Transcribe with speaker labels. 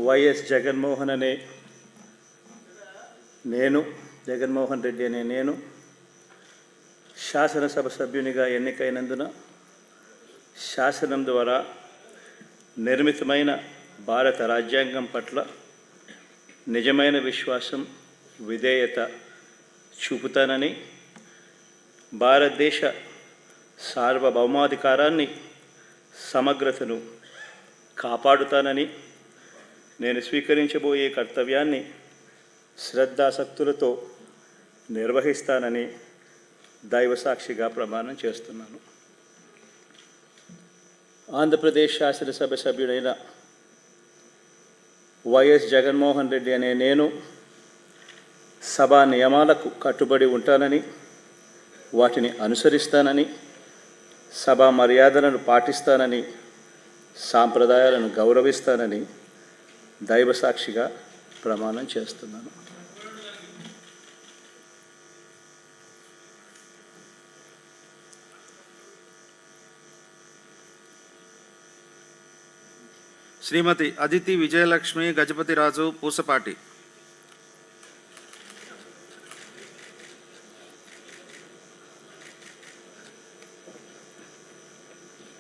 Speaker 1: YS Jaganmohan అనే నేను, జగన్మోహన్ రెడ్డి అనే నేను శాసనసభ సభ్యునిగా ఎన్నికైనందున శాసనం ద్వారా నిర్మితమైన భారత రాజ్యాంగం పట్ల నిజమైన విశ్వాసం, విధేయత చూపుతానని, భారతదేశ సార్వభౌమాధికారాన్ని, సమగ్రతను కాపాడుతానని, నేను స్వీకరించబోయే కర్తవ్యాన్ని శ్రద్ధాసక్తులతో నిర్వహిస్తానని దైవసాక్షిగా ప్రమాణం చేస్తున్నాను. ఆంధ్రప్రదేశ్ శాసనసభ సభ్యుడైన వైఎస్ జగన్మోహన్ రెడ్డి అనే నేను సభా నియమాలకు కట్టుబడి ఉంటానని, వాటిని అనుసరిస్తానని, సభా మర్యాదలను పాటిస్తానని, సాంప్రదాయాలను గౌరవిస్తానని దైవసాక్షిగా ప్రమాణం చేస్తున్నాను.
Speaker 2: శ్రీమతి అదితి విజయలక్ష్మి గజపతిరాజు పూసపాటి.